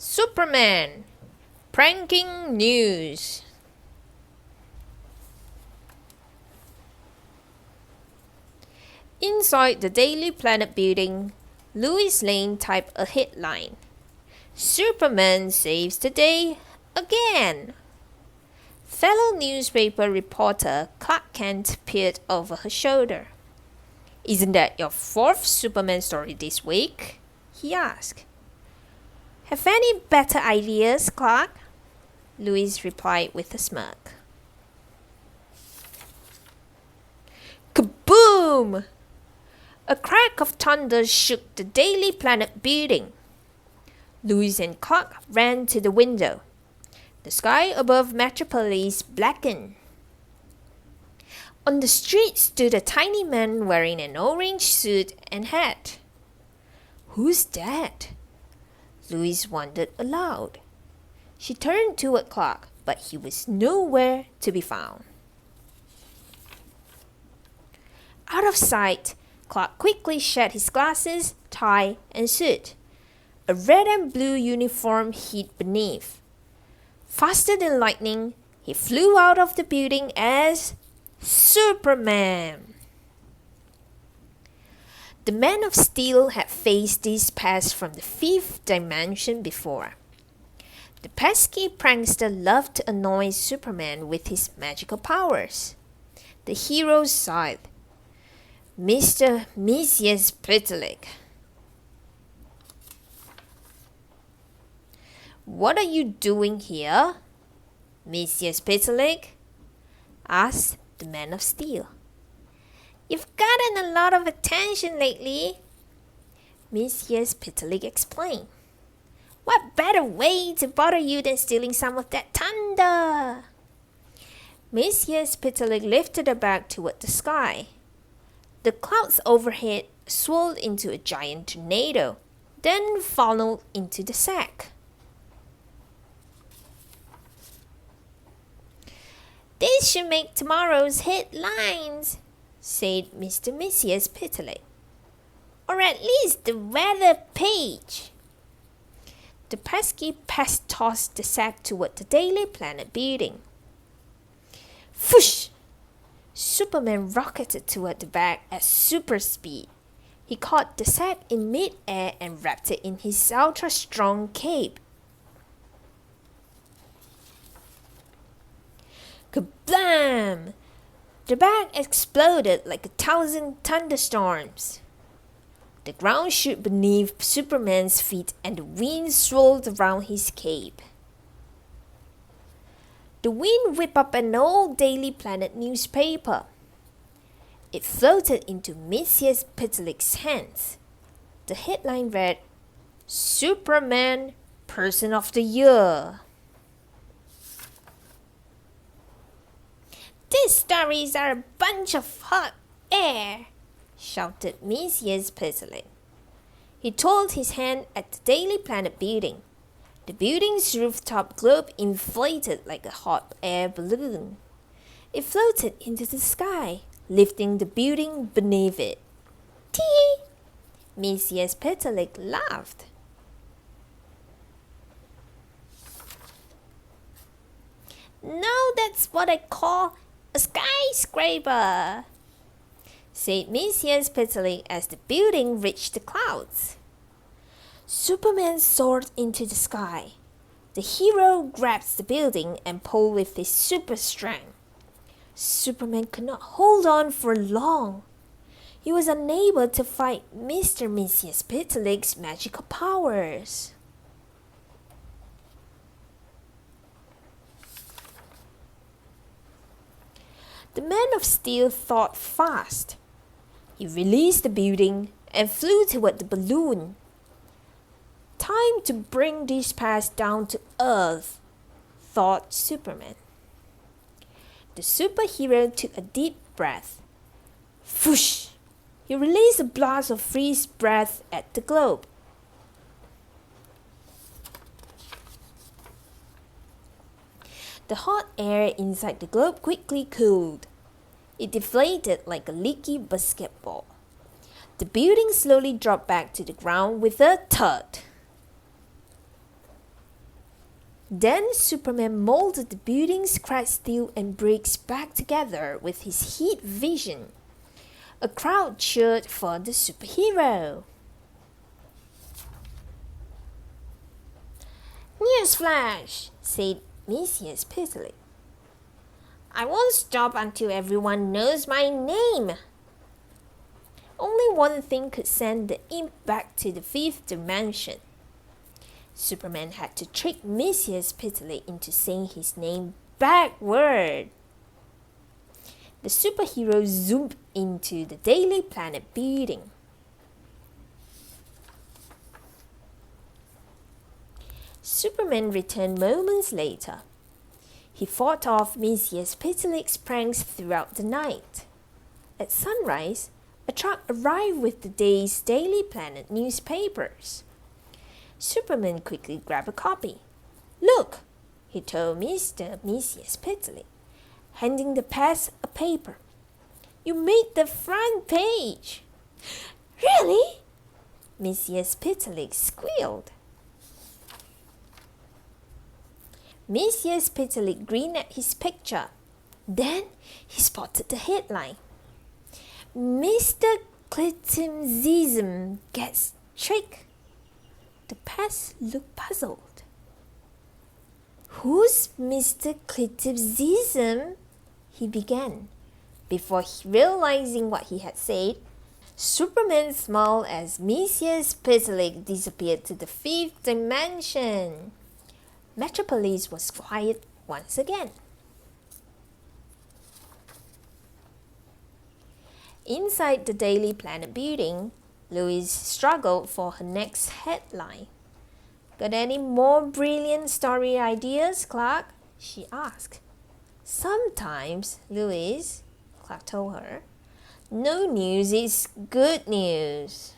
Superman pranking news. Inside the Daily Planet building, Lois Lane typed a headline. Superman saves the day again. Fellow newspaper reporter Clark Kent peered over her shoulder. Isn't that your fourth Superman story this week? He asked. Have any better ideas, Clark? Lois replied with a smirk. Kaboom! A crack of thunder shook the Daily Planet building. Lois and Clark ran to the window. The sky above Metropolis blackened. On the street stood a tiny man wearing an orange suit and hat. Who's that? Lois wondered aloud. She turned toward Clark, but he was nowhere to be found. Out of sight, Clark quickly shed his glasses, tie, and suit. A red and blue uniform hid beneath. Faster than lightning, he flew out of the building as Superman. The Man of Steel had faced this pest from the fifth dimension before. The pesky prankster loved to annoy Superman with his magical powers. The hero sighed. Mister Mxyzptlk. What are you doing here, Mxyzptlk? Asked the Man of Steel. You've gotten a lot of attention lately, Mxyzptlk explained. What better way to bother you than stealing some of that thunder? Mxyzptlk lifted her back toward the sky. The clouds overhead swirled into a giant tornado, then funneled into the sack. This should make tomorrow's headlines, said Mr. Mxyzptlk. Or at least the weather page. The pesky pest tossed the sack toward the Daily Planet building. Whoosh! Superman rocketed toward the bag at super speed. He caught the sack in mid-air and wrapped it in his ultra-strong cape. Kablam! The bag exploded like 1,000 thunderstorms. The ground shook beneath Superman's feet and the wind swirled around his cape. The wind whipped up an old Daily Planet newspaper. It floated into Mxyzptlk's hands. The headline read, Superman Person of the Year. These stories are a bunch of hot air, shouted Mxyzptlk. He twirled his hand at the Daily Planet building. The building's rooftop globe inflated like a hot air balloon. It floated into the sky, lifting the building beneath it. Tee! Mxyzptlk laughed. Now that's what I call a skyscraper, said Mxyzptlk as the building reached the clouds. Superman soared into the sky. The hero grabbed the building and pulled with his super strength. Superman could not hold on for long. He was unable to fight Mister Mxyzptlk's magical powers. The Man of Steel thought fast. He released the building and flew toward the balloon. Time to bring this past down to earth, thought Superman. The superhero took a deep breath. Whoosh! He released a blast of freeze breath at the globe. The hot air inside the globe quickly cooled. It deflated like a leaky basketball. The building slowly dropped back to the ground with a thud. Then Superman molded the buildings, cracked steel and bricks back together with his heat vision. A crowd cheered for the superhero. "Newsflash," said Mxyzptlk. "I won't stop until everyone knows my name." Only one thing could send the imp back to the fifth dimension. Superman had to trick Mxyzptlk into saying his name backward. The superhero zoomed into the Daily Planet building. Superman returned moments later. He fought off Mxyzptlk's pranks throughout the night. At sunrise, a truck arrived with the day's Daily Planet newspapers. Superman quickly grabbed a copy. "Look," he told Mr. Mxyzptlk, handing the pest a paper. "You made the front page." "Really?" Mxyzptlk squealed. Mxyzptlk grinned at his picture. Then he spotted the headline. "Mister Mxyzptlk gets tricked." The pest looked puzzled. "Who's Mister Mxyzptlk?" he began. Before realizing what he had said, Superman smiled as Mxyzptlk disappeared to the fifth dimension. Metropolis was quiet once again. Inside the Daily Planet building, Lois struggled for her next headline. "Got any more brilliant story ideas, Clark?" she asked. "Sometimes, Lois," Clark told her. "No news is good news."